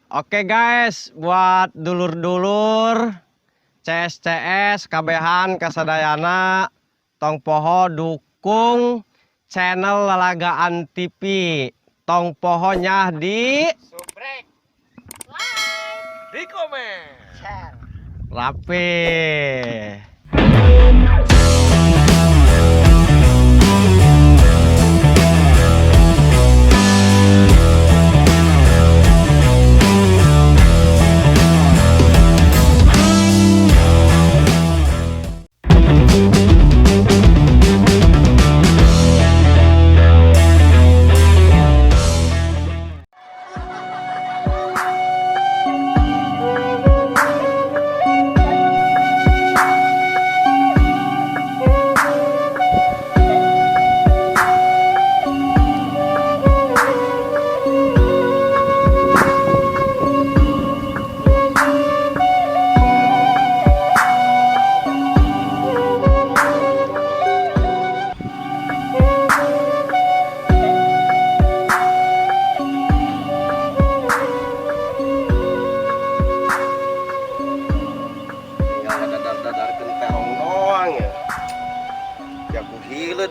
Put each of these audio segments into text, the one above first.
Oke guys, buat dulur-dulur CSCS kabehan kasadayana tong poho dukung channel Lalagaan TV. Tong pohonya di Subrek, like, Di komen. share. rapi.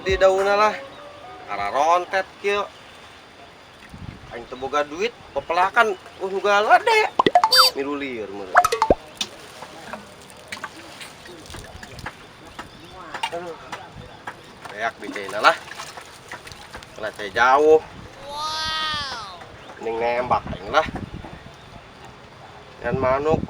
Di daunnya lah karena rontet kieu aing teu boga duit pepelakan juga lade mirulir meureun reak biceuna lah karena teh jauh mending nembak aing lah dan manuk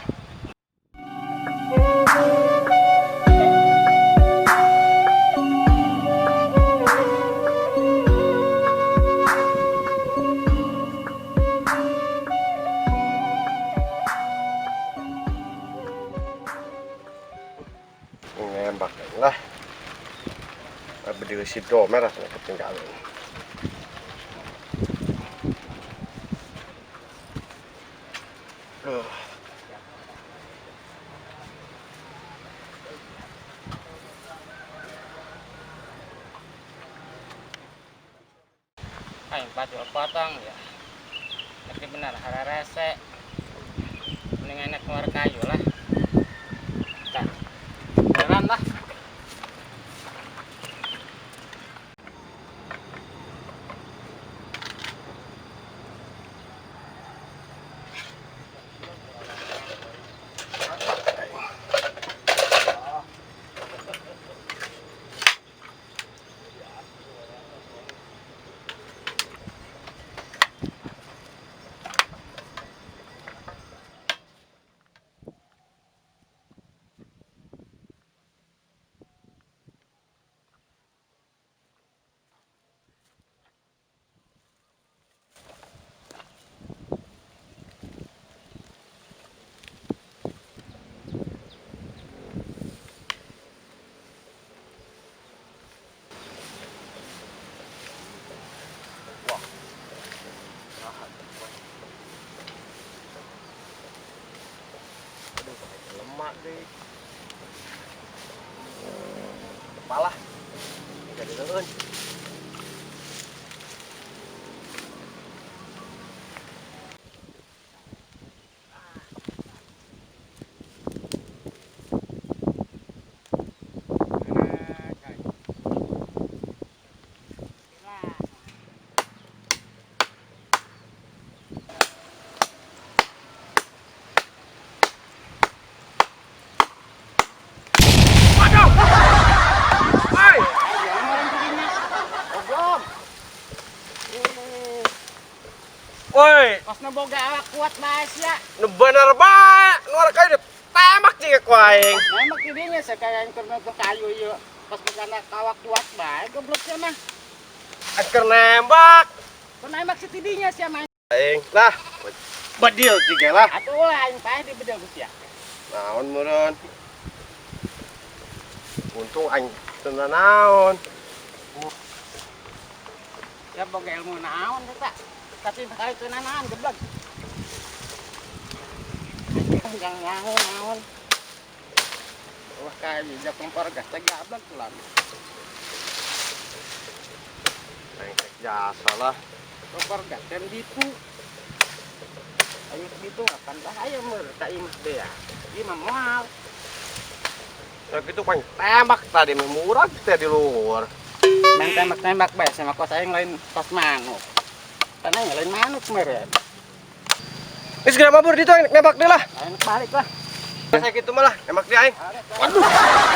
nembak lah berdiri si domer rasanya ketinggalan Aing pacul potong ya. Tapi benar hara rese. Mending enak keluar kayu lah. Tah. Beneran lah. lemak deh kepala jadi leun woi, Pas boga awak kuat bae ya. nu bener bae, luar kayu tembak jika ku aing. Nembak didinya sakaya keur ke kayu ieu. Pas bogana kawak kuat bae gobloknya mah. Aker nembak. Kun nembak si tidinya sia mah. Aing lah, bedil juga lah. Atuh lah aing paeh di bedel Gus ya. Naon meureun. Untung aing teu naon. Ya boga ilmu naon eta. Tapi kali teu naon geblek. Jangan naon. Wah kayak jak kompor gas teh gablek tulan. Aing cek jasa lah. Kompor gas kan ditu. Ayo gitu akan bahaya mer tak imah deh ya. Ini mah moal. Ya gitu paling tembak tadi murah kita di luar. Main tembak-tembak bae sama kos aing lain tos manuk. Karena yang lain manuk mer. Ini segera mabur di tuh nembak deh lah. Aing balik lah. Saya gitu malah nembak dia aing. Waduh.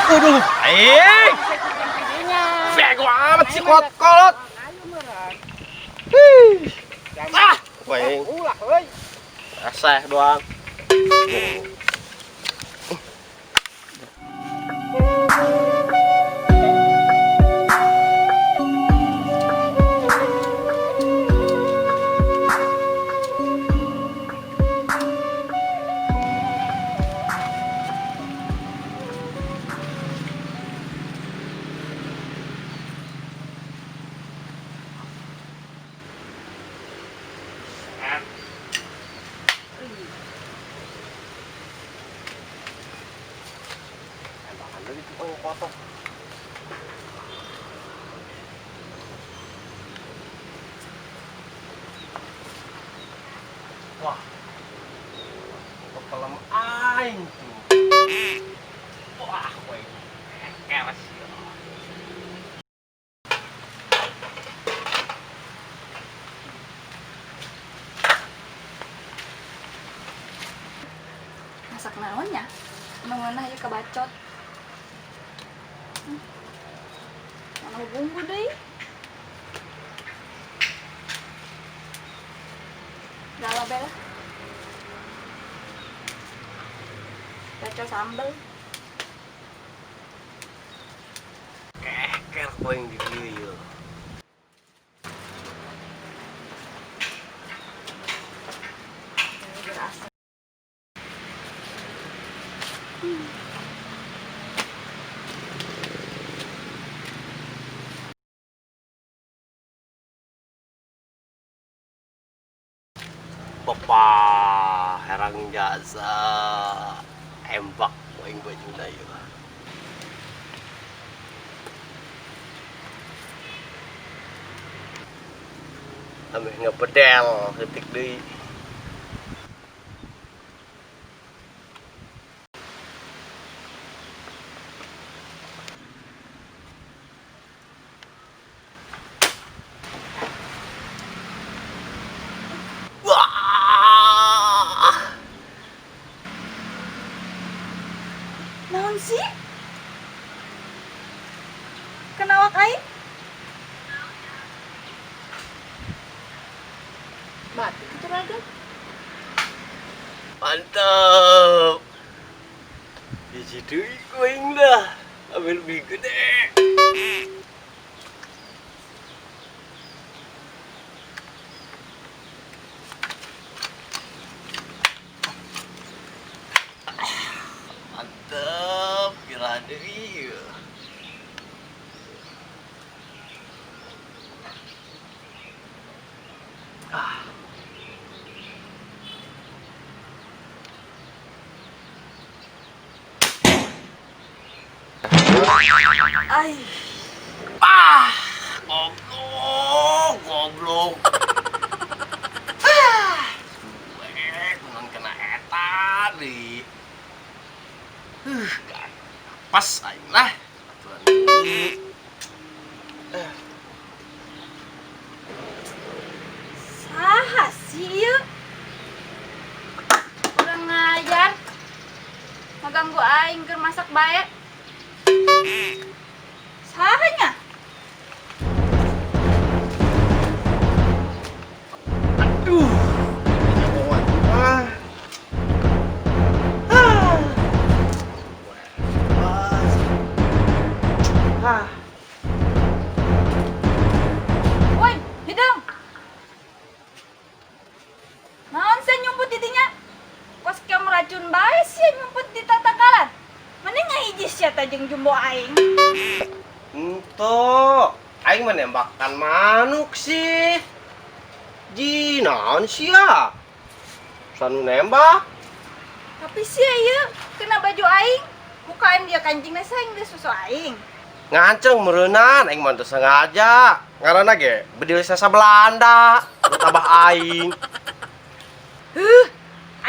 Waduh. Aing. Pidinya. Bego amat si kolot. Ayo mer. Ah, aing. Ulah euy. Aseh doang. Wah, kepelam aing tuh. Wah, woi, keras ya. Masak naonnya? Mengenah ya kebacot. Mana bumbu deh? Gala bela. Bacot sambel. Keker poing di dieu yeuh. Berasa. Papa herang jasa embak poing bajuna ieu. Ameh ngepedel ketik deui. Wah! Naon sih? Kenawak aing? Mati itu raga. Mantap. Hiji deui kuing dah. Ambil lebih gede. Mantap, kira deui. Ah. Ai, Ah, goblok, goblok. Ah, suek, mun kena eta deui. Gak pas aing lah. Aturan deui. saha sih ieu? Kurang ngajar. Ngaganggu aing keur masak bae. Sahanya? Aduh. Nyawa ah. Ah. Pas. Ah. Woi, hidung. Naon sih nyumput di dinya? Kos kieu meracun bae sih nyumput di tatakalan. Mending ngahiji sia teh jeung jumbo aing. Entuk, aing menembakkan manuk sih. Ji, naon sia? Sanu nembak? Tapi sia ieu kena baju aing. Bukan dia kancingna saing dia susu aing. Nganceng meureunan aing mah teu sengaja. Ngaranna ge bedi sasa Belanda, anu tabah aing.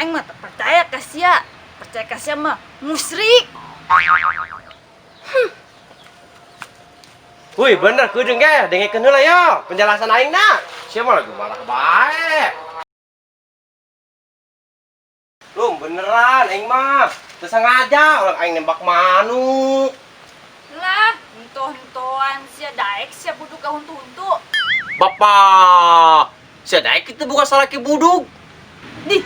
aing mah tak percaya ka sia. Percaya ka sia mah musyrik. Wih bener kudu ge, dengekeun heula yo penjelasan aingna. Sia mah lagu malah bae. Lum beneran aing mah teu sengaja orang aing nembak manuk. Lah, hento-hentoan sia daek sia buduk ka huntu-huntu. Bapak, sia daek kitu bukan salah ki budug. Di,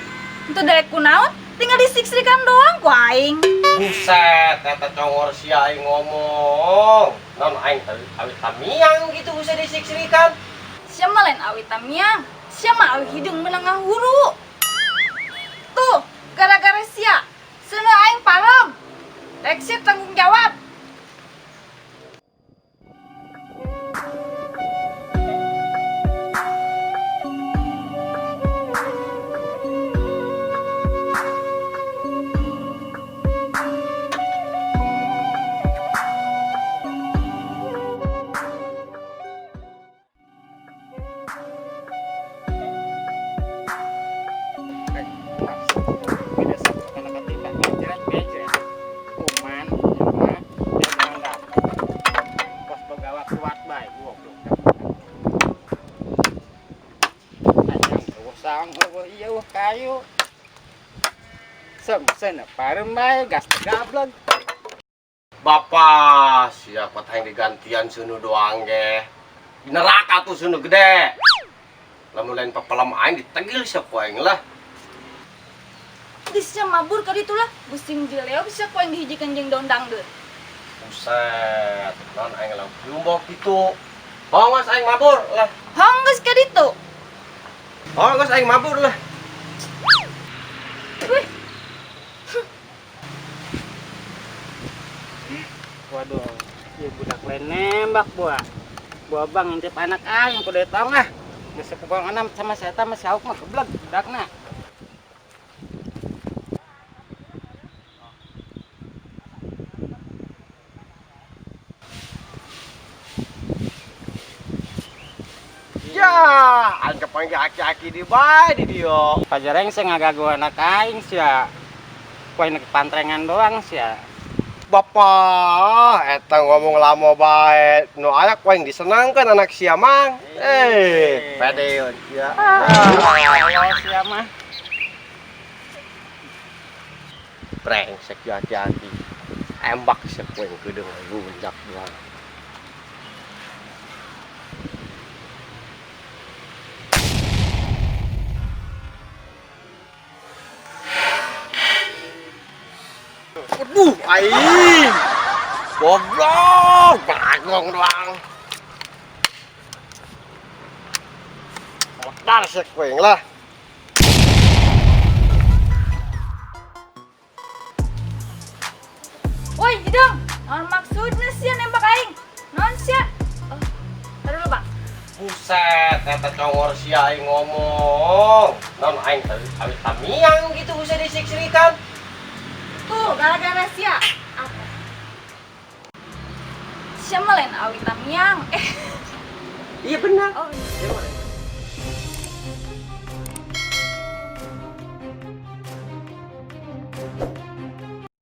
henteu daek kunaon? Tinggal disiksrikan doang ku aing. Buset, eta congor sia aing ngomong. Naon aing awit tamiang gitu usah disiksrikan. Sia mah lain awi tamiang. Sia mah awi hideung menang ngahuru. Tuh, gara-gara sia. Seuneu aing parem. Rek sia tanggung jawab. Kayu sen parem bae gas gablek. Bapak, siapa tayang digantian sunu doang ge. Di neraka tuh sunu gede. Lamun lain papalam aing ditegil siapa aing lah. Di sia mabur ka ditu lah. Busing dileo bisa ku aing dihijikeun jeung daun dangdut. Buset, non aing lang lumbok gitu. Hongos aing mabur lah. Honggeus ka ditu. Hongos aing mabur lah. Wih, Waduh, ya budak lain nembak buah. Buah bang ngintip anak aing kudu tau lah. Geus sepukul 6 sama saya masih hauk mah keblek budakna. Ya, aing kepanggil aki-aki di bae di dieu. Pajareng saya ngagagu anak aing sia. Poin ke pantrengan doang sia. Bapak, eta ngomong lama bae. Nu aya ku aing disenangkeun anak sia mang. Pedeun ya. Kalau sia mah Brengsek ya hati-hati. Embak sia ku aing kedeung lunjak doang. Aduh, aing. Goblok, bagong doang. Modal sih kuing lah. woi hidung. Naon maksudna sia nembak aing? Naon sia? Oh, taruh dulu, Bang. Buset, eta congor sia aing ngomong. Naon aing awit tamiang gitu usah disiksrikan. Tuh, gara-gara sia. Apa? Sia mah lain awi tamiang. Iya benar. Oh, Iya, Mak.